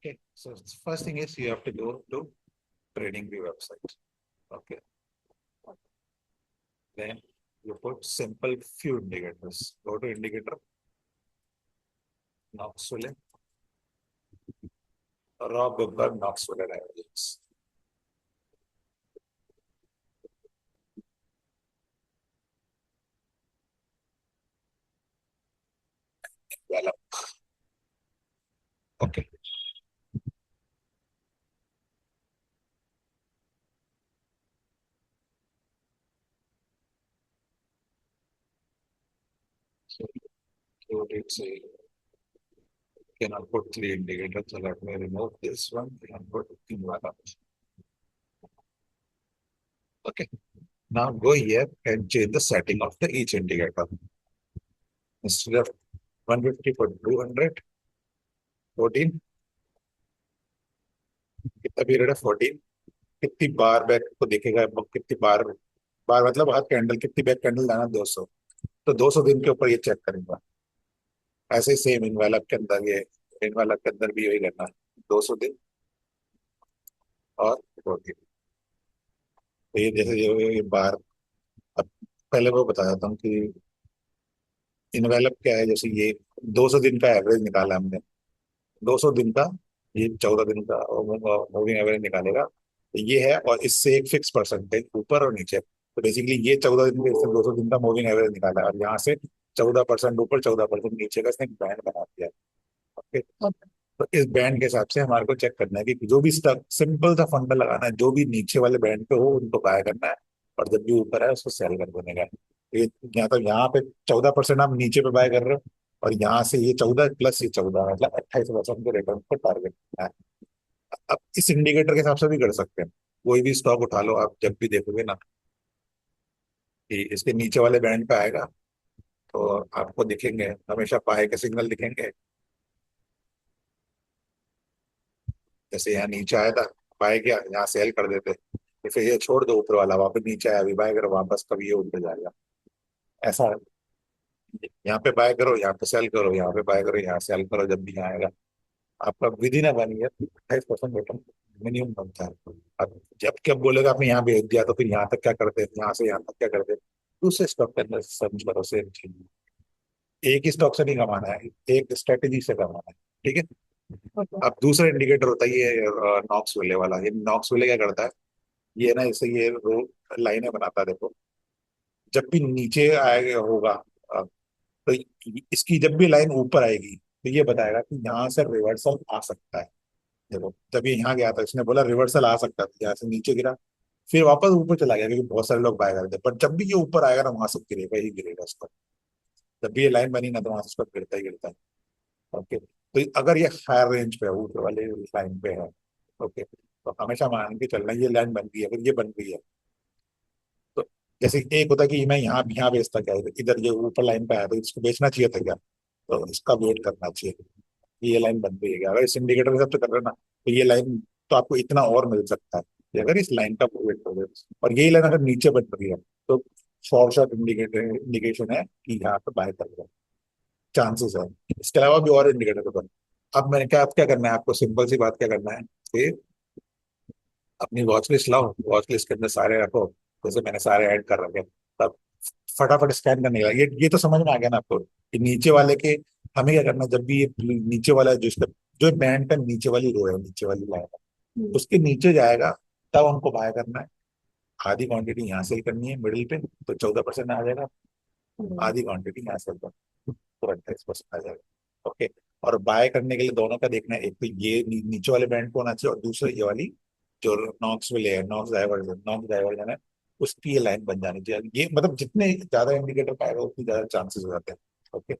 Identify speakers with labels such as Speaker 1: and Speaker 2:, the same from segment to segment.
Speaker 1: Okay, so first thing is you have to go to TradingView website. Okay, then you put simple few indicators. Go to indicator, Knox-Williams, Rob Goldberg, Knox-Williams averages. Well, okay. So let's say cannot put three indicators, so let me remove this one and put Invala. Okay. Now go here and change the setting of the each indicator. Instead of 150 for 200, 14, कितना period है 14, कितनी बार back को देखेगा, कितनी बार, बार मतलब हर candle कितनी back candle लाना 200, तो 200 दिन के ऊपर ये चेक करेगा। ऐसे ही सेम इनवेलप के अंदर ये, इनवेलप के अंदर भी यही करना है, 200 दिन और 14। तो ये जैसे ये बार, अब पहले वो बता देता हूँ कि इनवेलप क्या है। जैसे ये 200 दिन का एवरेज निकाला हमने, 200 दिन का, ये 14 दिन का मूविंग एवरेज निकालेगा, तो ये है। और इससे एक फिक्स परसेंटेज ऊपर और नीचे, तो बेसिकली ये 14 दिन का, इससे 200 दिन का मूविंग एवरेज निकाला है, और यहाँ से 14% ऊपर 14% नीचे का इसने एक बैंड बना दिया है। ओके, तो इस बैंड के हिसाब से हमारे को चेक करना है कि जो भी स्टॉक, सिंपल सा फंडा लगाना है, जो भी नीचे वाले बैंड पे हो उनको बाय करना है, और जब भी ऊपर है उसको सेल कर देने का है। तो ये यहाँ, तो यहाँ पे 14% आप नीचे पे बाय कर रहे हो, और यहाँ से ये 14 प्लस ये 14, मतलब 28% के रिटर्न को टारगेट करना है। अब इस इंडिकेटर के हिसाब से भी कर सकते हैं। कोई भी स्टॉक उठा लो आप, जब भी देखोगे ना कि इसके नीचे वाले बैंड पे आएगा, तो आपको दिखेंगे हमेशा बाय के सिग्नल दिखेंगे। जैसे यहाँ नीचे आया था, बाय किया, यहाँ सेल कर देते, तो फिर ये छोड़ दो, ऊपर वाला वापस नीचे आया, अभी बाय करो, वापस कभी ये ऊपर जाएगा। ऐसा है। यहाँ पे बाय करो, यहाँ पे सेल करो, यहाँ पे बाय करो, यहाँ सेल करो, जब भी यहाँ आएगा आपका with in 1 year 28% return minimum बनता है। अब जब कब बोलेगा आपने यहाँ भेज दिया, तो फिर यहाँ तक क्या करते हैं, यहाँ से यहाँ तक क्या करते हैं, दूसरे स्टॉक के अंदर समझ करो से, एक ही स्टॉक से नहीं कमाना है, एक स्ट्रेटेजी से कमाना है। ठीक है। अब दूसरा इंडिकेटर होता है ये नॉक्स वेले वाला। ये नॉक्स वेले क्या करता है, ये ना जैसे ये लाइनें बनाता है, देखो जब भी नीचे आएगा होगा, अ, तो इसकी जब भी लाइन ऊपर आएगी, तो ये बताएगा कि यहाँ से रिवर्सल आ सकता है। देखो जब ये यहाँ गया था, इसने बोला रिवर्सल आ सकता था, यहाँ से नीचे गिरा, फिर वापस ऊपर चला गया, क्योंकि बहुत सारे लोग बाय करते हैं। पर जब भी ये ऊपर आएगा ना, वहां से गिरेगा ही गिरेगा उसका। जब भी ये लाइन बनी ना, तो वहां से उसका गिरता ही गिरता है। ओके, तो अगर ये हायर रेंज पे है, ऊपर वाले लाइन पे है, ओके, तो हमेशा मान के चलना ये लाइन बन गई है, अगर ये बन गई है, तो जैसे एक होता है कि मैं यहाँ यहाँ बेचता क्या है, इधर ये ऊपर लाइन पे आया तो इसको बेचना चाहिए था क्या, तो इसका वेट करना चाहिए कि ये लाइन बन गई है क्या। अगर इस इंडिकेटर के हिसाब से कर रहे हो ना, तो ये लाइन, तो आपको इतना और मिल सकता है कि अगर इस लाइन का वेट करोगे, और यही लाइन अगर नीचे बन रही है, तो फॉर शॉर्ट इंडिकेटर इंडिकेशन है कि यहाँ पे बाय कर रहे चांसेस है। इसके अलावा भी और इंडिकेटर होता है। अब मैंने क्या, अब क्या करना है आपको, सिंपल सी बात क्या करना है कि अपनी वॉच लिस्ट लाओ, वॉच लिस्ट के अंदर सारे रखो, जैसे मैंने सारे ऐड कर रखे हैं। तब फटाफट स्कैन करने लगा, ये तो समझ में आ गया ना आपको कि नीचे वाले के, हमें क्या करना है, जब भी ये नीचे वाला जो इसका, जो बैंड का नीचे वाली रो है, नीचे वाली लाइन है, उसके नीचे जाएगा, तब हमको बाय करना है। आधी क्वांटिटी यहाँ से ही करनी है मिडिल पे, तो 14% आ जाएगा। आधी क्वांटिटी यहाँ से तो 28% आ जाएगा। ओके, और बाय करने के लिए दोनों का देखना है, एक तो ये नीचे वाले बैंड को होना चाहिए, और दूसरा ये वाली जो नॉक्स विले है, नॉक्स डाइवर्जन है, उसकी ये लाइन बन जानी चाहिए। ये मतलब जितने ज्यादा इंडिकेटर पाएगा उतनी ज्यादा चांसेस हो जाते हैं। ओके,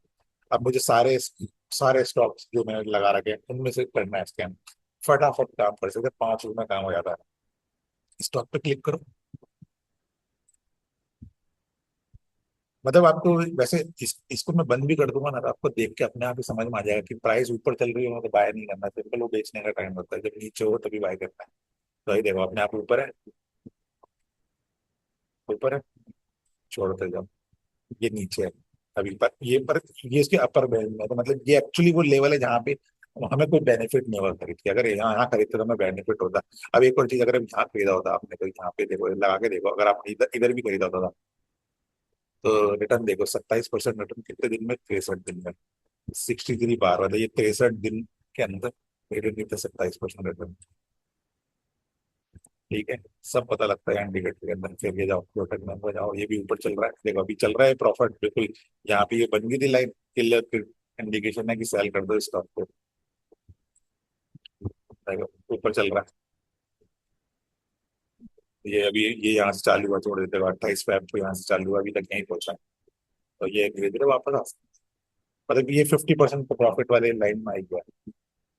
Speaker 1: अब मुझे सारे सारे स्टॉक्स जो मैंने लगा रखे हैं उनमें से करना है स्कैन, फटाफट काम कर सकते, 5 मिनट में काम हो जाता है। स्टॉक पे क्लिक करो, मतलब आपको वैसे इसको मैं बंद भी कर दूंगा ना, तो आपको देख के अपने आप ही समझ में आ जाएगा कि प्राइस ऊपर चल रही हो तो बाय नहीं करना, सिंपल वो बेचने का टाइम होता है, जब नीचे हो तभी बाय करना है। तो ये देखो अपने आप ऊपर है, ऊपर है, छोड़ते जाओ, ये नीचे है, अभी पर ये इसके अपर बैंड में, तो मतलब ये एक्चुअली वो लेवल है जहाँ पे हमें कोई बेनिफिट नहीं होगा खरीद के। अगर यहाँ यहाँ खरीदते तो हमें बेनिफिट होता। अब एक और चीज, अगर हम यहाँ खरीदा होता आपने, तो यहाँ पे देखो लगा के देखो, अगर आपने इधर इधर भी खरीदा होता था, तो रिटर्न देखो 27% रिटर्न कितने दिन में, 63 दिन में। 63 बार होता है, ये 63 दिन के अंदर मेरे नहीं था 27% रिटर्न। ठीक है, सब पता लगता है इंडिकेटर के अंदर। फिर ये जाओ प्रोडक्ट में हो जाओ, ये भी ऊपर चल रहा है, देखो अभी चल रहा है प्रॉफिट बिल्कुल। यहाँ पे ये बन गई थी लाइन क्लियर, इंडिकेशन है कि सेल कर दो स्टॉक को। देखो ऊपर चल रहा है, ये अभी ये यहाँ से चालू हुआ, छोड़ देते हो 28 फेब को, यहाँ से चालू हुआ अभी तक यहीं पहुंचा। तो ये धीरे धीरे वापस आ सकता है। मतलब ये 50% प्रॉफिट वाले लाइन में आई गया।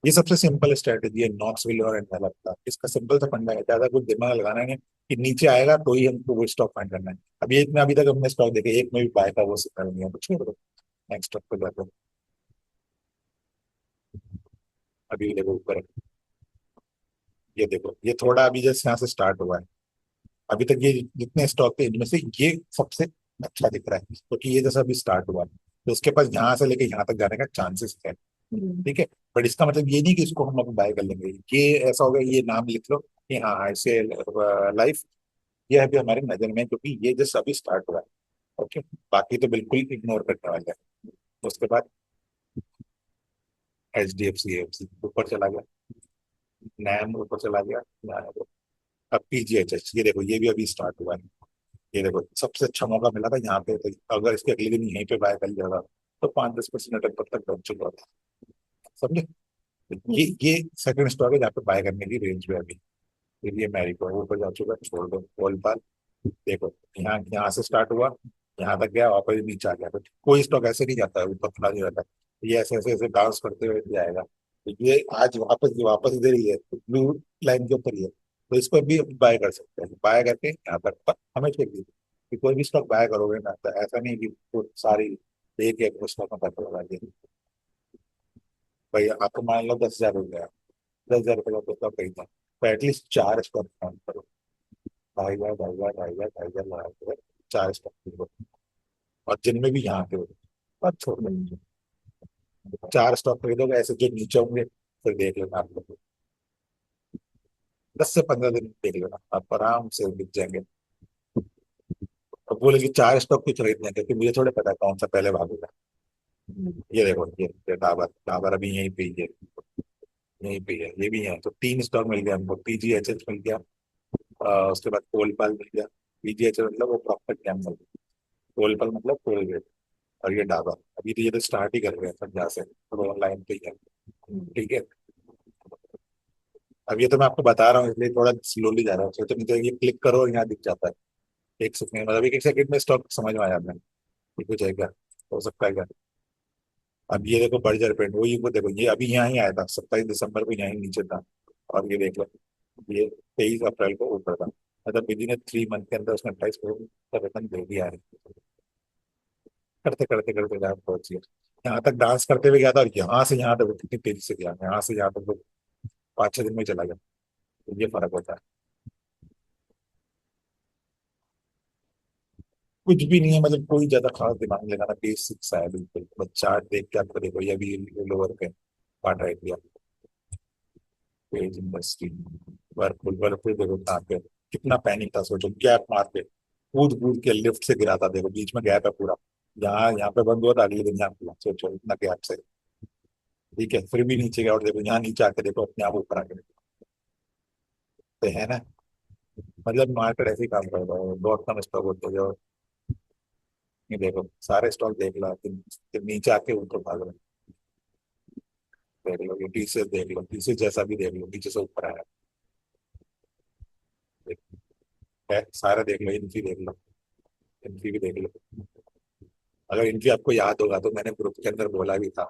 Speaker 1: ये सबसे सिंपल स्ट्रेटेजी है नॉक्सविल और एंडला का। इसका सिंपल सा फंडा है, ज्यादा कुछ दिमाग लगाना नहीं है कि नीचे आएगा तो ही हमको वो स्टॉक फाइंड करना है। अभी एक में अभी तक हमने स्टॉक देखे, एक में भी बाय का वो सिग्नल नहीं है, तो छोड़ दो, नेक्स्ट स्टॉक पे जाते हैं। अभी देखो ऊपर है, ये देखो ये थोड़ा अभी जैसे यहाँ से स्टार्ट हुआ है। अभी तक ये जितने स्टॉक थे इनमें से ये सबसे अच्छा दिख रहा है, क्योंकि ये जैसा अभी स्टार्ट हुआ है, तो इसके पास यहाँ से लेके यहाँ तक जाने का चांसेस है। ठीक है, बट इसका मतलब ये नहीं कि इसको हम अब बाय कर लेंगे। ये ऐसा होगा, ये नाम लिख लो कि हाँ ऐसे लाइफ, ये अभी हमारी नजर में है, क्योंकि ये जस्ट अभी स्टार्ट हुआ है। ओके, बाकी तो बिल्कुल इग्नोर करने वाले हैं। उसके बाद HDFC AFC ऊपर चला गया, नैम ऊपर चला गया, अब PGHH ये देखो, ये भी अभी स्टार्ट हुआ है। ये देखो सबसे अच्छा मौका मिला था यहाँ पे, तो अगर इसके अगले दिन यहीं पे बाय कर लिया था तो 5-10% तक तक बच चुका था। समझे? ये सेकंड स्टॉक है जहाँ पे बाय करने की रेंज में अभी। फिर ये मैरिको है, ऊपर जा चुका है, छोड़ दो। कोलपाल देखो, यहाँ यहाँ से स्टार्ट हुआ, यहाँ तक गया, वापस नीचे आ गया। तो कोई स्टॉक ऐसे नहीं जाता है, ऊपर खड़ा नहीं रहता है। ये ऐसे ऐसे ऐसे डांस करते हुए जाएगा। तो ये आज वापस वापस इधर ही है, ब्लू लाइन के ऊपर ही है, तो इसको भी बाय कर सकते हैं। बाय करके यहाँ पर हमें चेक दीजिए कि कोई भी स्टॉक बाय करोगे ना, तो ऐसा नहीं कि वो सारी एक एक स्टॉक में पैसा लगा दिए। भाई आपको मान लो 10,000 हो गया, 10,000 रुपये का स्टॉक खरीदना, तो एटलीस्ट 4 स्टॉक काउंट करो। 2,500 2,500 2,500 2,500 लगा के 4 स्टॉक खरीदो, और जिनमें भी यहाँ पे हो, और छोड़ दो। 4 स्टॉक खरीदोगे ऐसे जो नीचे होंगे, फिर देख लेना आप लोग, 10 से 15 दिन देख लेना, आप आराम से बिक जाएंगे। अब बोले कि 4 स्टॉक क्यों खरीदने हैं, क्योंकि मुझे थोड़ा पता है कौन सा पहले भागेगा। ये देखो, ये डाबर डाबर अभी यहीं पे ही है, यहीं पे ही है, ये भी है। तो 3 स्टॉक मिल गया हमको, PGHH मिल गया, उसके बाद कोलपाल मिल गया। PGHH मतलब वो प्रॉपर कैमल, कोलपाल मतलब कोलगेट, और ये डाबर। अभी तो ये तो स्टार्ट ही कर रहे हैं सब जहाँ से, तो ऑनलाइन पे ही है। ठीक है, अब ये तो मैं आपको बता रहा हूँ इसलिए थोड़ा स्लोली जा रहा हूँ, सोचो नहीं तो ये क्लिक करो और यहाँ दिख जाता है। एक सेकंड, मतलब एक एक सेकंड में स्टॉक समझ में आ जाता है कि कुछ है क्या, हो सकता है क्या। अब ये देखो बर्जर पेंट, वही को देखो, ये अभी यहाँ ही आया था 27 दिसंबर को, यहाँ ही नीचे था। और ये देख लो, ये 23 अप्रैल को ऊपर था। मतलब विदिन ए 3 मंथ के अंदर उसने 28 करोड़ का वेतन दे दिया है। करते करते करते जहाँ पहुंच गया, यहाँ तक डांस करते हुए गया था, और यहाँ से यहाँ तक वो कितनी तेजी से गया, यहाँ से यहाँ तक वो 5-6 दिन में चला गया। तो ये फर्क होता है। कुछ भी नहीं है, मतलब कोई ज्यादा खास दिमाग नहीं लगाना, बेसिक सा है बिल्कुल। बस चार्ट देख के आपको देखो, ये अभी लोअर पे पार्ट राइट दिया, पेज इंडस्ट्री, वर्लपुल वर्लपुल देखो कहाँ पे, कितना पैनिक था, सोचो गैप मार के कूद कूद के लिफ्ट से गिरा था, देखो बीच में गैप है पूरा, यहाँ यहाँ पे बंद हुआ था, अगले दिन यहाँ खुला, सोचो इतना गैप से। ठीक है, फिर भी नीचे गया, और देखो यहाँ नीचे आके देखो, अपने आप ऊपर आके देखो, तो है ना। मतलब मार्केट ऐसे ही काम करता है, बहुत कम स्टॉक होते हैं। ये देखो सारे स्टॉक देख लो, फिर नीचे आके ऊपर भाग रहे हैं। देख लो ये TCS देख लो, TCS जैसा भी देख लो, नीचे से ऊपर आया। सारे देख लो, इनफी देख लो, इनफी भी देख लो। अगर इनफी आपको याद होगा तो मैंने ग्रुप के अंदर बोला भी था,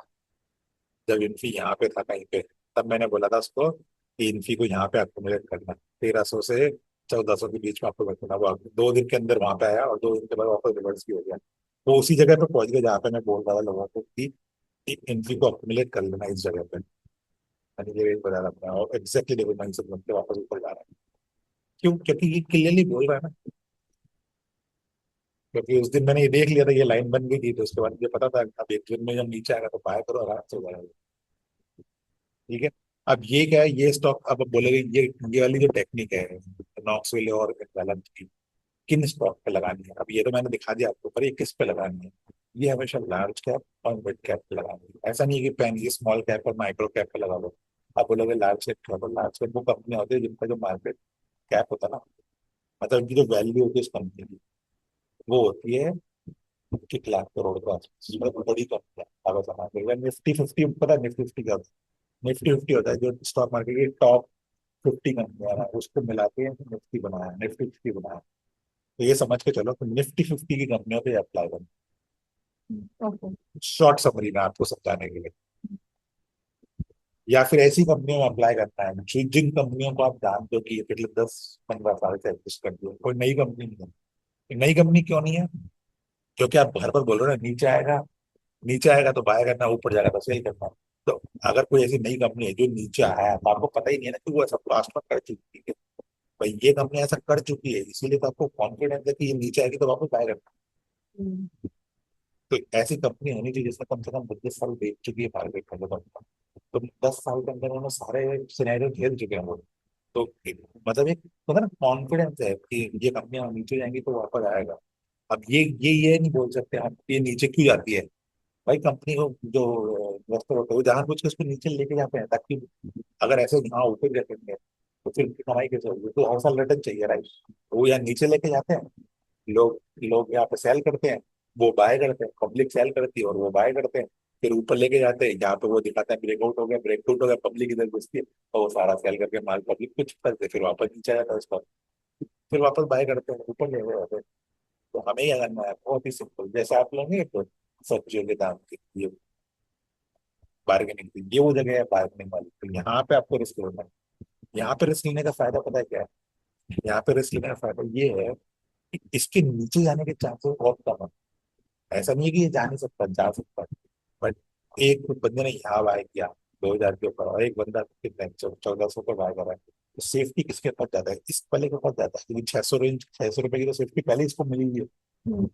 Speaker 1: जब इनफी यहाँ पे था कहीं पे, तब मैंने बोला था उसको कि इनफी को यहाँ पे अकोमोडेट करना, 1,300 से 1,400 के बीच में आपको रखना। वो 2 दिन के अंदर वहां पे आया, और 2 दिन के बाद वापस रिवर्स भी हो गया। वो उसी जगह पे पहुंच गया जहाँ पे मैं बोल रहा था लोगों को कि इनफी को अकोमोडेट कर लेना इस जगह पे। मैंने ये बता रहा था, और एग्जैक्टली देखो मैं से बनते वापस ऊपर जा रहा है। क्यों? क्योंकि ये क्लियरली बोल रहा है ना। क्योंकि उस दिन मैंने ये देख लिया था, ये लाइन बन गई थी, तो उसके बाद मुझे पता था अब एक दिन में जब नीचे आएगा तो बाय करो, आराम से हो जाएगा। ठीक है। अब ये क्या है, ये स्टॉक अब बोलेगे ये वाली जो टेक्निक है नॉक्सविले और गलत की, किन स्टॉक पे लगानी है, अब ये तो मैंने दिखा दिया आपको, पर ये किस पे लगानी है। ये हमेशा लार्ज कैप और मिड कैप पे लगानी है। ऐसा नहीं है कि पेन ये स्मॉल कैप और माइक्रो कैप पे लगा लो। आप बोलोगे लार्ज कैप क्या, तो लार्ज कैप वो कंपनी होती है जिनका जो मार्केट कैप होता है ना, मतलब उनकी जो वैल्यू होती है उस कंपनी की, वो होती है 1 लाख करोड़ के आसपास, मतलब बड़ी कंपनी है। अब ऐसा मान लीजिए निफ्टी 50, पता है निफ्टी 50 क्या होता है? निफ्टी 50 होता है जो स्टॉक मार्केट की टॉप 50 कंपनियां हैं, उसको मिला के निफ्टी बनाया, निफ्टी 50 बनाया। तो ये समझ के चलो कि निफ्टी 50 की कंपनियों पे अप्लाई करो।
Speaker 2: ओके।
Speaker 1: शॉर्ट समरी में आपको समझाने के लिए, या फिर ऐसी कंपनियों में अप्लाई करना है जिन कंपनियों को आप जानते हो कि ये पिछले 10-15 साल से एग्जिस्ट करती है, कोई नई कंपनी नहीं है। नई कंपनी क्यों नहीं है? क्योंकि आप घर पर बोल रहे हो ना, नीचे आएगा, नीचे आएगा तो बाय करना, ऊपर जाएगा तो सेल करना। तो अगर कोई ऐसी नई कंपनी है जो नीचे आया है, तो आपको पता ही नहीं है ना कि वो ऐसा पास्ट में कर चुकी है। भाई ये कंपनी ऐसा कर चुकी है, इसीलिए तो आपको कॉन्फिडेंस है कि ये नीचे आएगी तो वापस बाय करना।
Speaker 2: हम्म।
Speaker 1: तो ऐसी कंपनी होनी चाहिए जिसने कम से कम 10 साल बेच चुकी है मार्केट में, तो 10 साल के अंदर उन्होंने सारे सिनेरियो खेल चुके हैं वो। तो मतलब एक होता है ना कॉन्फिडेंस है कि ये कंपनियां नीचे जाएंगी तो वापस आएगा। अब ये नहीं बोल सकते आप ये नीचे क्यों जाती है। भाई कंपनी को जो इन्वेस्टर होते हैं वो जानबूझ के उसको नीचे लेके जाते हैं, ताकि अगर ऐसे यहाँ ऊपर रखेंगे तो फिर उनकी कमाई कैसे होगी, तो हर साल रिटर्न चाहिए, राइट। वो यहाँ नीचे लेके जाते हैं, लोग लोग यहाँ पे सेल करते हैं, वो बाय करते हैं, पब्लिक सेल करती है और वो बाय करते हैं। फिर ऊपर लेके जाते हैं, यहाँ पे वो दिखाता है ब्रेकआउट हो गया, ब्रेकआउट हो गया, पब्लिक इधर घुसती है और वो सारा सेल करके माल पब्लिक कुछ करते, फिर वापस नीचे आ जाता है उसका, फिर वापस बाय करते हैं, ऊपर ले गए जाते हैं। तो हमें क्या करना है, बहुत ही सिंपल, जैसे आप लेंगे तो सब्जियों के दाम की ये बार्गेनिंग की, ये वो जगह है बार्गेनिंग वाली, तो यहाँ पे आपको रिस्क लेना है। यहाँ पे रिस्क लेने का फायदा पता है क्या है? यहाँ पे रिस्क लेने का फायदा ये है कि इसके नीचे जाने के चांसेस बहुत कम है। ऐसा नहीं है कि ये जा नहीं सकता, जा सकता है, बट एक बंदे ने यहाँ बाय किया 2,000 के ऊपर, और एक बंदा कितने 1,400 पे बाय कर रहा है, तो सेफ्टी किसके पास ज्यादा है? इस वाले के पास ज्यादा है, क्योंकि 600 रुपए की तो सेफ्टी पहले इसको मिली हुई है।
Speaker 2: हम्म।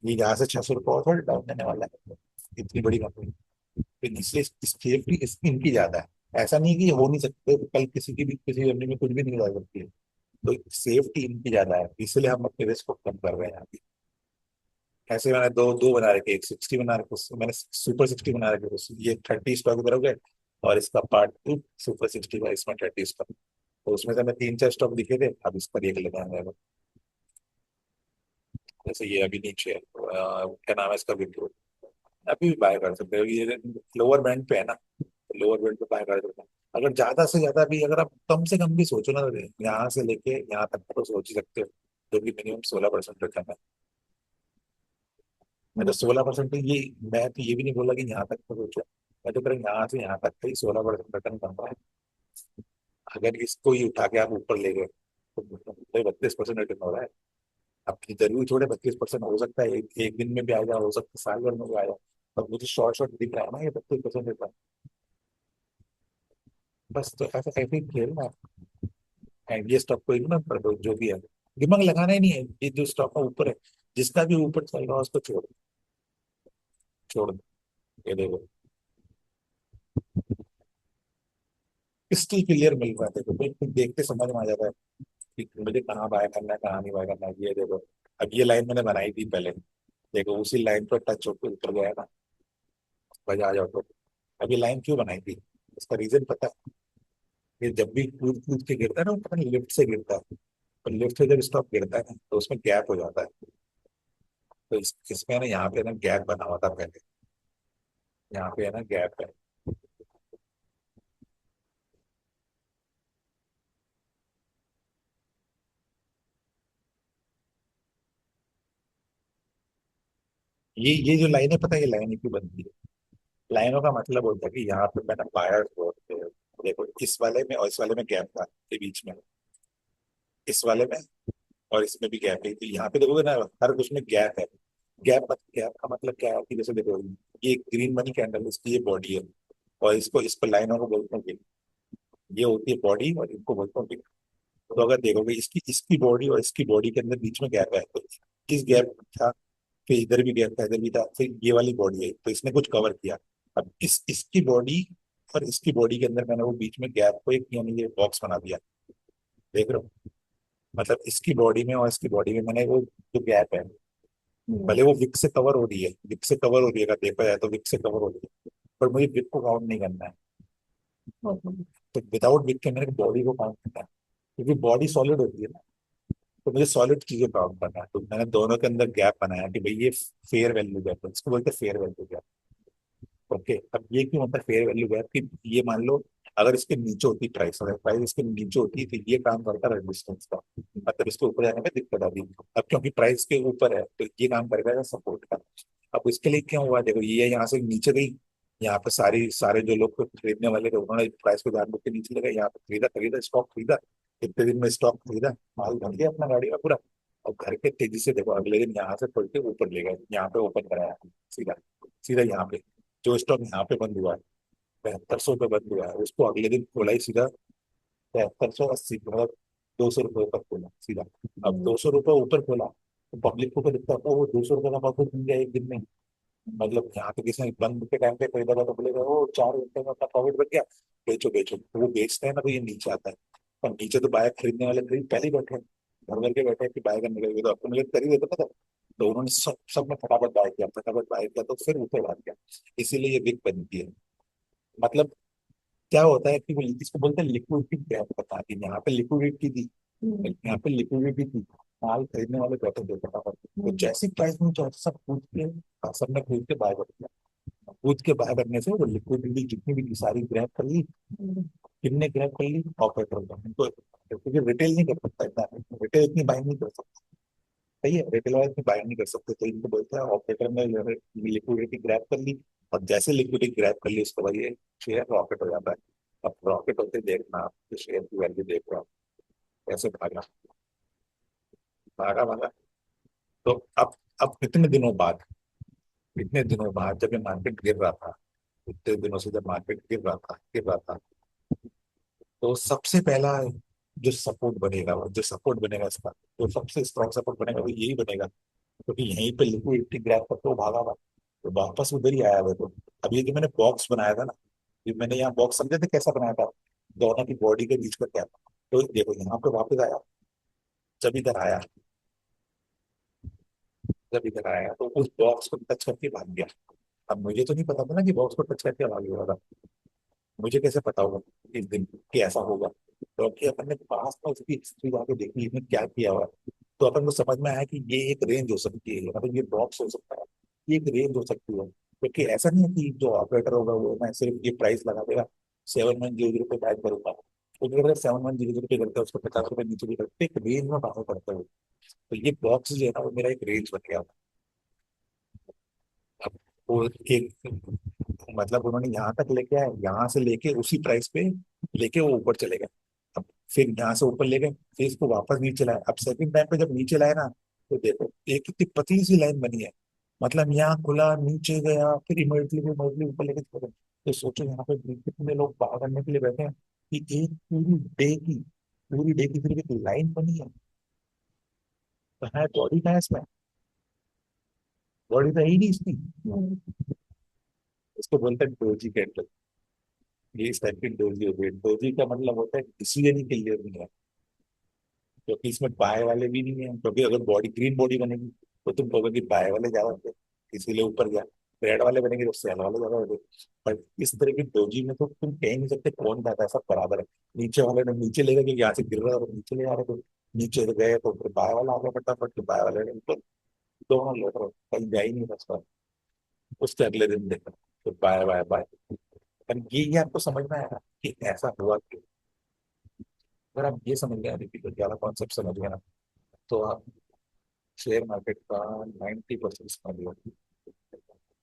Speaker 1: ये यहाँ से 600 रुपये और थोड़ा डाउन देने वाला है, इतनी बड़ी कंपनी, तो इसलिए सेफ्टी इनकी ज्यादा है। ऐसा नहीं है कि ये हो नहीं सकते, कल किसी की भी किसी कंपनी में कुछ भी नहीं हो सकती है, तो सेफ्टी इनकी ज्यादा है, इसलिए हम अपने रिस्क को कम कर रहे हैं यहाँ। ऐसे मैंने दो दो बना रखे, एक 60 बना रखे, मैंने सुपर 60 बना रखे, ये 30 स्टॉक इधर हो गए, और इसका पार्ट 2 सुपर 60 का, इसमें 30 स्टॉक। तो उसमें से मैं 3-4 स्टॉक दिखे थे, अब इस पर एक लगाना है। जैसे ये अभी नीचे है, क्या नाम है इसका, विप्रो। अभी भी बाय कर सकते हो, ये लोअर बैंड पे है ना, तो लोअर बैंड पे बाय कर सकते हैं। अगर ज्यादा से ज्यादा भी, अगर आप कम से कम भी सोचो ना, तो यहाँ से लेके यहाँ तक तो सोच ही सकते हो, जो कि मिनिमम 16% रिटर्न है। मैं तो 16% तो ये, मैं तो ये भी नहीं बोला कि यहाँ तक तो सोचो, मैं तो कह रहा हूँ यहाँ से यहाँ तक का ही 16% रिटर्न बन रहा है। अगर इसको ही उठा के आप ऊपर ले गए तो 32% रिटर्न हो रहा है। अब जरूरी थोड़े 32% हो सकता है, एक दिन में भी आ जाए, हो सकता है साल भर में भी आ जाए, अब मुझे शॉर्ट शॉर्ट दिख रहा है ना ये 32% रिटर्न। बस तो ऐसा ऐसे ही खेलना है, ये स्टॉक को इग्नोर कर दो, जो भी है दिमाग लगाना ही नहीं है, ये जो स्टॉक का ऊपर है, जिसका भी ऊपर चल रहा है उसको छोड़ दो, छोड़ दो, ये देखो क्रिस्टल क्लियर मिल रहा है, देखो बिल्कुल देखते समझ में आ जाता है कि मुझे कहाँ बाय करना है, कहाँ नहीं बाय करना है, ये देखो। अब ये लाइन मैंने बनाई थी पहले, देखो उसी लाइन पर टच होकर ऊपर गया ना, बजाज ऑटो। अब ये लाइन क्यों बनाई थी, इसका रीजन पता है? ये जब भी कूद कूद के गिरता है ना, वो पता नहीं लिफ्ट से गिरता है, और लिफ्ट से जब स्टॉक गिरता है ना तो उसमें गैप हो जाता है। तो इसमें ना यहाँ पे ना गैप बना हुआ था पहले, यहाँ पे है ना गैप है। ये जो लाइन है, पता है ये लाइन क्यों बनती है? लाइनों का मतलब होता है कि यहाँ पे मैंने बायर्स होते हैं, देखो इस वाले में और इस वाले में गैप था के बीच में, इस वाले में और इसमें भी गैप है, तो यहाँ पे देखोगे ना हर कुछ में गैप है। गैप का मतलब क्या है कि जैसे देखो, ये ग्रीन मनी कैंडल इसकी ये बॉडी है, और इसको लाइनों को बोलते हैं wick। ये होती है बॉडी और इनको बोलते हैं wick। तो अगर देखोगे इसकी इसकी बॉडी और इसकी बॉडी के अंदर बीच में गैप है, तो इस गैप था, फिर इधर भी गैप था, इधर भी था, फिर ये वाली बॉडी है, तो इसने कुछ कवर किया। अब इसकी बॉडी और इसकी बॉडी के अंदर मैंने वो बीच में गैप को एक यानी ये बॉक्स बना दिया, देख रहे हो? मतलब इसकी बॉडी में और इसकी बॉडी में मैंने वो जो गैप है,
Speaker 2: हम्म,
Speaker 1: भले वो विक से कवर हो रही है, विक से कवर हो रही है, अगर देखा जाए तो विक से कवर हो रही है, पर मुझे विक को काउंट नहीं करना है।
Speaker 2: ओके।
Speaker 1: तो विदाउट विक के मेरे को बॉडी को काउंट करना है, क्योंकि बॉडी सॉलिड होती है ना, तो मुझे सॉलिड चीजें काउंट करना है। तो मैंने दोनों के अंदर गैप बनाया कि भाई ये फेयर वैल्यू गैप है, इसको बोलते हैं फेयर वैल्यू गैप। ओके, अब ये क्यों होता है फेयर वैल्यू गैप? कि ये मान लो अगर इसके नीचे होती प्राइस, अगर प्राइस इसके नीचे होती तो ये काम करता रेजिस्टेंस का, मतलब इसके ऊपर जाने में दिक्कत आती। अब क्योंकि प्राइस के ऊपर है तो ये काम करेगा सपोर्ट का। अब इसके लिए क्या हुआ, देखो ये यहाँ से नीचे गई, यहाँ पे सारे जो लोग को खरीदने वाले थे उन्होंने प्राइस को ध्यान के नीचे लगा, यहाँ पे खरीदा खरीदा स्टॉक खरीदा, कितने दिन में स्टॉक खरीदा, माल भर लिया अपना गाड़ी का पूरा। और घर के तेजी से देखो अगले दिन यहाँ से खोल के ऊपर ले गए, यहाँ पे ओपन कराया सीधा, सीधा यहाँ पे जो स्टॉक यहाँ पे बंद हुआ है 7500 पे बंद हुआ है, उसको अगले दिन खोला ही सीधा 7380, मतलब 200 रुपये ऊपर खोला सीधा। अब
Speaker 2: हम्म,
Speaker 1: 200 रुपये ऊपर खोला तो पब्लिक को तो दिखता है वो 200 रुपये का प्रॉफिट मिल गया एक दिन में। मतलब यहाँ पे किसी ने बंद के टाइम पे खरीदा था तो बोलेगा वो 4 घंटे में अपना प्रॉफिट बच गया, बेचो बेचो। तो वो बेचते हैं ना तो ये नीचे आता है, और नीचे तो बायर खरीदने वाले खरीद पहले ही बैठे हैं, घर भर के बैठे हैं कि बाय करने लगे, तो आपको मुझे कर ही देता था। तो उन्होंने सब में फटाफट बाय किया, फटाफट बाय किया, तो फिर ऊपर भाग गया। इसीलिए ये बिग बनती है। मतलब क्या होता है कि वो इसको बोलते हैं लिक्विडिटी गैप बता दी, यहाँ पे लिक्विडिटी थी,
Speaker 2: हम्म,
Speaker 1: यहाँ पे लिक्विडिटी थी, माल खरीदने वाले बैठे थे फटाफट, तो
Speaker 2: हम्म,
Speaker 1: जैसी प्राइस में चाहे सब कूद के, सबने कूद के बाय कर दिया। कूद के बाय करने से वो लिक्विडिटी जितनी भी थी सारी ग्रैब कर ली।
Speaker 2: हम्म,
Speaker 1: कितने ग्रैब कर ली? ऑपरेटर का तो, क्योंकि रिटेल नहीं कर सकता इतना, रिटेल इतनी बाय नहीं कर सकता। सही है, रिटेल वाले इतनी बाय नहीं कर सकते, तो इनको बोलते हैं ऑपरेटर ने लिक्विडिटी ग्रैब कर ली, और जैसे लिक्विडिटी ग्रैब कर ली उसके बाद ये शेयर रॉकेट हो जाता है। अब रॉकेट होते देखना आप, तो शेयर की वैल्यू देख रहा हूँ कैसे भागा, भागा भागा। तो अब इतने दिनों बाद जब ये मार्केट गिर रहा था, इतने दिनों से जब मार्केट गिर रहा था, तो सबसे पहला जो सपोर्ट बनेगा, जो सपोर्ट बनेगा इसका, जो सबसे स्ट्रॉन्ग सपोर्ट बनेगा वो यही बनेगा, क्योंकि यहीं पे लिक्विडिटी ग्रैब करके वो भागा था, तो वापस उधर ही आया हुआ। तो अब ये जो मैंने बॉक्स बनाया था ना, ये मैंने यहाँ बॉक्स समझे थे कैसा बनाया था, दोनों की बॉडी के बीच का क्या था। तो देखो यहाँ पे वापस आया, जब इधर आया, जब इधर आया तो उस बॉक्स को टच करके भाग गया। अब मुझे तो नहीं पता था ना कि बॉक्स को टच करके भाग गया, मुझे कैसे पता होगा इस दिन कि ऐसा होगा? क्योंकि अपन ने पास में उसकी हिस्ट्री जाके देखी इसने क्या किया हुआ है। तो अपन को समझ में आया कि ये एक रेंज हो सकती है, मतलब ये बॉक्स हो सकता है, ये एक रेंज हो सकती है। क्योंकि ऐसा नहीं है कि जो ऑपरेटर होगा वो मैं सिर्फ ये प्राइस लगा देगा 7100 बाय करूंगा, तो अगर 7100 करता है उसको 50 रुपये नीचे भी करते एक रेंज में बाहर करता है। तो ये बॉक्स जो है ना वो मेरा एक रेंज बन गया। अब वो एक, मतलब उन्होंने यहाँ तक लेके आए, यहाँ से लेके उसी प्राइस पे लेके वो ऊपर चले गए। अब फिर यहाँ से ऊपर ले गए, फिर इसको वापस नीचे लाए। अब सेकंड टाइम पे जब नीचे लाए ना, तो देखो एक इतनी पतली सी लाइन बनी है, मतलब यहाँ खुला नीचे गया फिर इमरजेंटली ऊपर लेके चले गए। तो सोचो यहाँ पे कितने लोग बाहर करने के लिए बैठे हैं कि एक पूरी डे की फिर एक लाइन बनी है। तो है बॉडी का है इसमें, बॉडी तो है ही नहीं इसकी।
Speaker 2: हम्म,
Speaker 1: इसको बोलते हैं डोजी कैंडल। ये इस टाइप की डोजी होती है, डोजी का मतलब होता है डिसीजन ही क्लियर नहीं है, क्योंकि इसमें बाय वाले भी नहीं है। क्योंकि अगर बॉडी ग्रीन बॉडी बनेगी तो तुम कहोगे कि बाय वाले ज्यादा थे इसीलिए ऊपर गया, रेड वाले बनेंगे तो सेल वाले ज्यादा होते। पर इस तरह की डोजी में तो तुम कह नहीं सकते कौन ज्यादा है, सब बराबर है। नीचे वाले ने नीचे ले गए क्योंकि यहाँ से गिर रहा है और नीचे ले आ रहे थे, नीचे गए तो फिर बाय वाला आ गया फटाफट, तो बाय वाले ने तो दोनों ले रहे, कहीं जा ही नहीं बचता। उसके अगले दिन देखा तो बाय बाय बाय। पर ये आपको समझ में आया कि ऐसा हुआ क्यों? अगर आप ये समझ गए, डिफिकल्ट वाला कॉन्सेप्ट समझ गए ना, तो आप शेयर मार्केट का 90% समझ गए।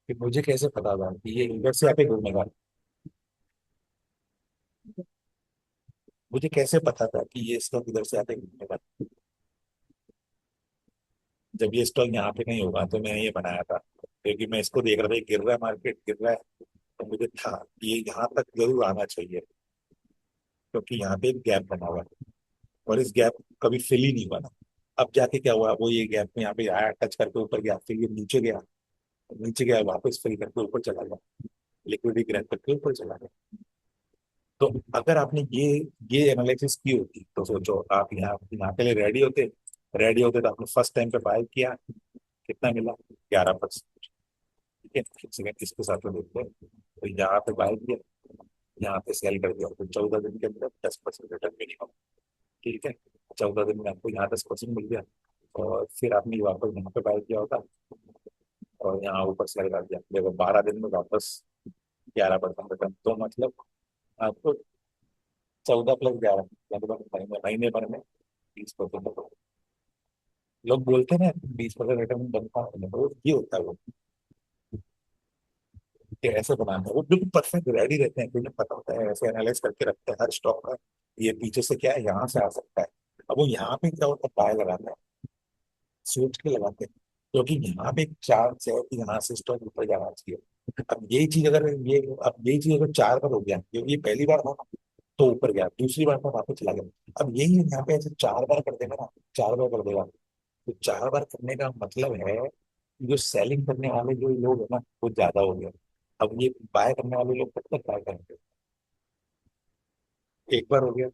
Speaker 1: कि मुझे कैसे पता था कि ये इधर से आके घूमेगा, मुझे कैसे पता था कि ये स्टॉक इधर से आके घूमेगा? जब ये स्टॉक यहाँ पे नहीं होगा तो मैंने ये बनाया था, क्योंकि मैं इसको देख रहा था गिर रहा है, मार्केट गिर रहा है, तो मुझे था कि ये यहाँ तक जरूर आना चाहिए, क्योंकि यहाँ पे एक गैप बना हुआ है और इस गैप कभी फिल ही नहीं हुआ ना। अब जाके क्या हुआ, वो ये गैप में यहाँ पे आया, टच करके ऊपर गया, फिर ये नीचे गया, नीचे गया वापस फिल करके ऊपर चला गया, लिक्विडिटी क्रैक करके ऊपर चला गया। तो अगर आपने ये एनालिसिस की होती तो सोचो, आप यहाँ के लिए रेडी होते तो आपने फर्स्ट टाइम पे बाय किया, कितना मिला? 11%। ठीक है, एक सेकंड इसके साथ में देखते हैं। तो यहाँ पे बाय किया, यहाँ पे सेल कर दिया, तो 14 दिन के अंदर 10% रिटर्न मिनिमम। ठीक है, 14 दिन में आपको यहाँ 10% मिल गया, और फिर आपने वापस यहाँ पे बाय किया होता और यहाँ ऊपर सेल कर दिया, देखो 12 दिन में वापस 11% रिटर्न। तो मतलब आपको 14 + 11 लगभग महीने महीने भर में 20%। लोग बोलते हैं ना 20% रिटर्न बनता है, तो ये होता है वो कि ऐसे बनाना है, वो बिल्कुल परफेक्ट रेडी रहते हैं क्योंकि पता होता है, ऐसे एनालाइज करके रखते हैं हर स्टॉक का, ये पीछे से क्या है, यहाँ से आ सकता है। अब वो यहाँ पे क्या होता है, पाया लगाता है, सोच के लगाते हैं, क्योंकि यहाँ पे एक चांस है कि यहाँ से स्टॉक ऊपर जाना चाहिए। अब यही चीज अगर 4 बार हो गया, क्योंकि ये पहली बार था ना, तो ऊपर गया, दूसरी बार तो वापस चला गया। अब यही यहाँ पे ऐसे 4 बार कर देगा ना, 4 बार कर देगा, तो 4 बार करने का मतलब है कि जो सेलिंग करने वाले जो लोग है ना, वो ज्यादा हो गए। अब ये बाय करने वाले लोग कब तक बाय करेंगे? एक बार हो गया,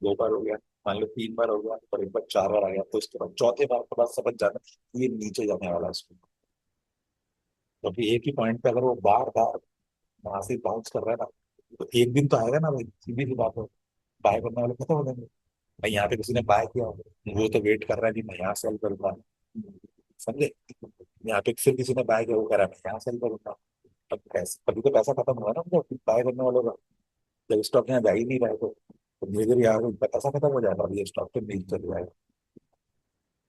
Speaker 1: 2 बार हो गया, मान लो 3 बार हो गया, और एक बार 4 बार आ गया, तो उसके बाद चौथे बार के बाद समझ जाना कि ये नीचे जाने वाला है इसको। क्योंकि एक ही पॉइंट पे अगर वो बार बार वहां से बाउंस कर रहा है ना, तो एक दिन तो आएगा ना भाई, सीधी सी बात है, बाय करने वाले खत्म हो जाएंगे। भाई यहाँ पे किसी ने बाय किया होगा, वो तो वेट कर रहा है कि मैं यहाँ सेल करूंगा, समझे? यहाँ पे फिर किसी ने बाय किया, वो कह रहा है मैं यहाँ सेल करूंगा। अब पैसा, तभी तो पैसा खत्म हुआ ना उनको बाय करने वालों का। जब स्टॉक यहाँ जा ही नहीं रहा है, तो धीरे धीरे यार उनका पैसा खत्म हो जाएगा और ये स्टॉक तो नीचे चल जाएगा।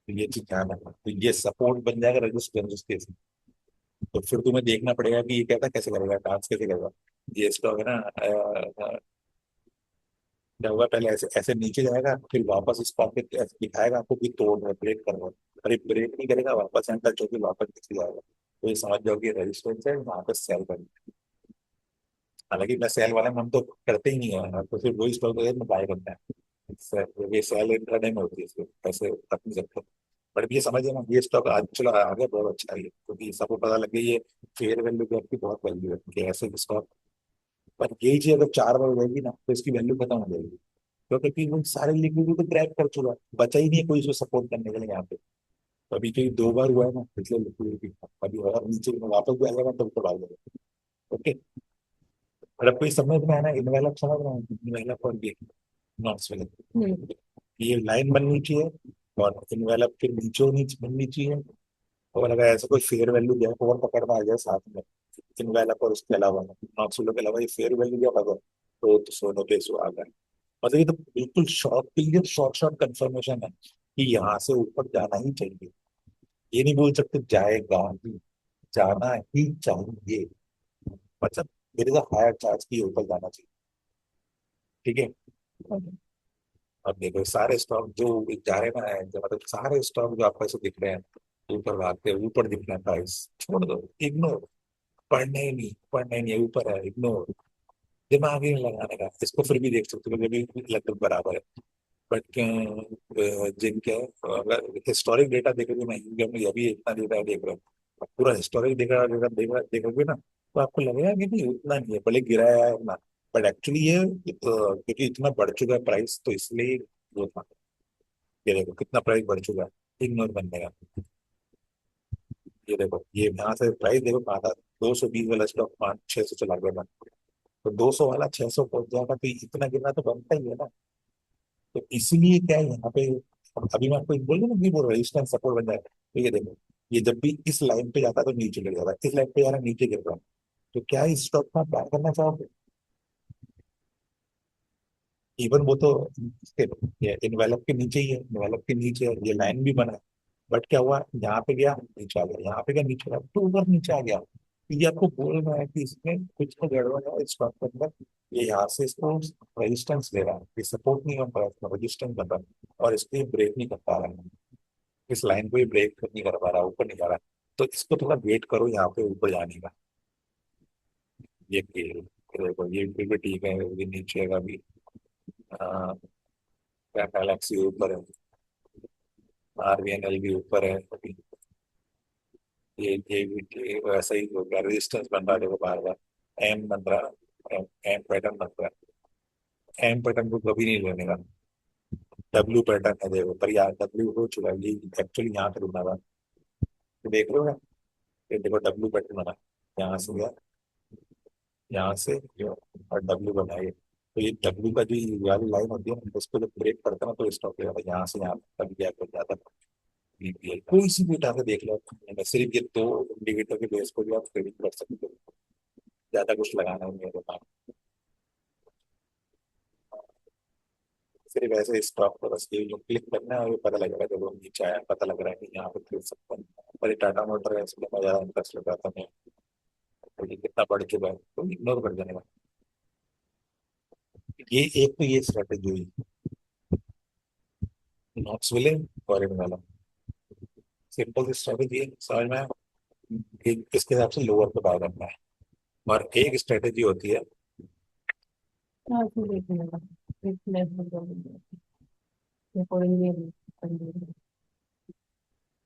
Speaker 1: तो ये चीज ध्यान रखना, तो ये सपोर्ट बन जाएगा रेजिस्टेंस केस में। तो फिर तुम्हें देखना पड़ेगा कि ये कहता कैसे करेगा, डांस कैसे करेगा। ये स्टॉक है ना, क्या होगा, पहले ऐसे ऐसे नीचे जाएगा, फिर वापस इस पॉकेट ऐसे दिखाएगा आपको कि तोड़ रहा है, ब्रेक कर रहा है। अरे ब्रेक नहीं करेगा, वापस यहाँ टच होकर वापस नीचे जाएगा, तो ये समझ जाओ कि रेजिस्टेंस है, वहां पर सेल करना। हालांकि मैं सेल वाले में हम तो करते ही नहीं है, तो फिर वही स्टॉक में बाय करते हैं। ये सेल इंट्राडे में होती है, इसलिए पैसे रख नहीं सकते। बट ये समझिए ना, ये स्टॉक आज चला आगे बहुत अच्छा है, क्योंकि सबको पता लग गई है फेयर वैल्यू गैप की बहुत वैल्यू है कि ऐसे स्टॉक। पर यही चीज अगर 4 बार हो जाएगी ना, तो इसकी वैल्यू खत्म हो जाएगी, क्योंकि वो सारे लिक्विडिटी क्रैक कर चुका है, बचा ही नहीं है कोई इसको सपोर्ट करने के लिए यहाँ पे। तो अभी कहीं 2 बार हुआ है ना पिछले लिक्विडिटी, अभी और नीचे में वापस भी आ जाएगा तब तो डाल देगा। ओके, और अब कोई समझ में आना, इन्वेलप समझ रहे हैं, इन्वेलप और ये नॉट्स वाले, ये लाइन बननी चाहिए, और इन्वेलप के नीचे नीचे बननी चाहिए। और अगर ऐसा कोई फेयर वैल्यू गैप और पकड़ में आ जाए साथ में, इन्वेलप और उसके अलावा नॉट सोलो के अलावा ये फेयर वैल्यू गैप अगर, तो सोनो पे सुहागा है। मतलब ये तो बिल्कुल short period short short confirmation है कि यहाँ से ऊपर जाना ही चाहिए। ये नहीं बोल सकते जाएगा ही, जाना ही चाहिए, मतलब मेरे से हायर चार्ज की ऊपर जाना चाहिए। ठीक है, अब देखो सारे स्टॉक जो जा रहे ना, मतलब सारे स्टॉक जो आपको ऐसे दिख रहे हैं, ऊपर भागते हैं, ऊपर दिख रहे हैं, प्राइस छोड़ दो, इग्नोर, पढ़ना ही नहीं है, ऊपर है, इग्नोर, दिमाग ही नहीं लगाने का। इसको फिर भी देख सकते हो, जब भी लगभग बराबर है। बट जिनके अगर हिस्टोरिक डेटा देखोगे ना, क्योंकि हमने अभी इतना डेटा देख रहे हो, पूरा हिस्टोरिक डेटा डेटा देखोगे ना, तो आपको लगेगा कि नहीं उतना नहीं है, भले गिराया है ना, बट एक्चुअली ये क्योंकि इतना बढ़ चुका है प्राइस, तो इसलिए वो था। ये देखो कितना प्राइस बढ़ चुका है, इग्नोर बनने का। ये देखो, ये यहाँ से प्राइस देखो कहा था, 220 वाला स्टॉक 500-600 चला गया था, तो 200 वाला 600 पहुंच जाएगा, तो इतना गिरना तो बनता ही है ना। तो इसीलिए क्या है यहाँ पे, अभी मैं आपको बोल रहा हूँ ना कि वो रेजिस्टेंस सपोर्ट बन जाएगा, तो ये देखो, ये जब भी इस लाइन पे जाता है तो नीचे गिर जाता है, इस लाइन पे जा रहा है नीचे गिर रहा है। तो क्या इस स्टॉक में आप बाय करना चाहोगे? इवन वो तो इन्वेलप के नीचे ही है, इन्वेलप के नीचे है, ये लाइन भी बना है। बट क्या हुआ, यहाँ पे गया नीचे आ गया, यहाँ पे गया नीचे आ गया, तो ऊपर नीचे आ गया। तो ये आपको बोल रहा है कि इसमें कुछ तो गड़बड़ है इस स्टॉक के अंदर। ये यहाँ से इसको रेजिस्टेंस ले रहा है, ये सपोर्ट नहीं बन रहा है, इसमें रेजिस्टेंस बन रहा है, और इसको ये ब्रेक नहीं कर पा रहा है, इस लाइन को ये ब्रेक नहीं कर पा रहा, ऊपर नहीं जा रहा है। तो इसको थोड़ा वेट करो यहाँ पे ऊपर जाने का। देखो ये भी ठीक है, ये नीचे का भी, क्या गैलेक्सी ऊपर है, आरबीएनएल भी ऊपर है अभी, ये भी वैसा ही हो गया, रेजिस्टेंस बन रहा है देखो बार बार, एम बन रहा है, एम पैटर्न बन रहा है। एम पैटर्न को कभी नहीं लेने का। डब्ल्यू पैटर्न है देखो, पर यार डब्ल्यू हो चुका है, ये एक्चुअली यहाँ पे रुकना था। तो देख रहे हो ना, ये देखो डब्ल्यू पैटर्न बना, यहाँ से गया, यहाँ से जो, और डब्ल्यू बनाइए। तो ये डब्ल्यू का जो ये वाली लाइन होती है ना, उस पर जब ब्रेक करता है ना तो स्टॉप हो जाता है, यहाँ से यहाँ तक गैप हो जाता है। बीपीएल कोई सी भी उठा के देख लो, सिर्फ ये दो इंडिकेटर के बेस को भी आप ट्रेडिंग कर सकते हो, ज्यादा कुछ लगाना नहीं है दिमाग। सिर्फ ऐसे स्टॉप पर बस ये जो क्लिक करना है, वो पता लगेगा जब वो नीचे आया, पता लग रहा है कि यहाँ पे खरीद सकता हूँ। पर ये टाटा मोटर है, इसलिए मैं ज्यादा इंटरेस्ट लगाता नहीं, तो ये कितना बढ़ चुका है तो इग्नोर कर देने का। ये एक तो ये स्ट्रेटेजी हुई नॉक्स विले फॉरेन वाला, सिंपल सी स्ट्रेटेजी है समझ में आया? कि इसके हिसाब से लोअर पे बाय करना है। और एक स्ट्रेटेजी होती है,
Speaker 2: हाँ इसमें देख लेगा, इसमें रिकॉर्डिंग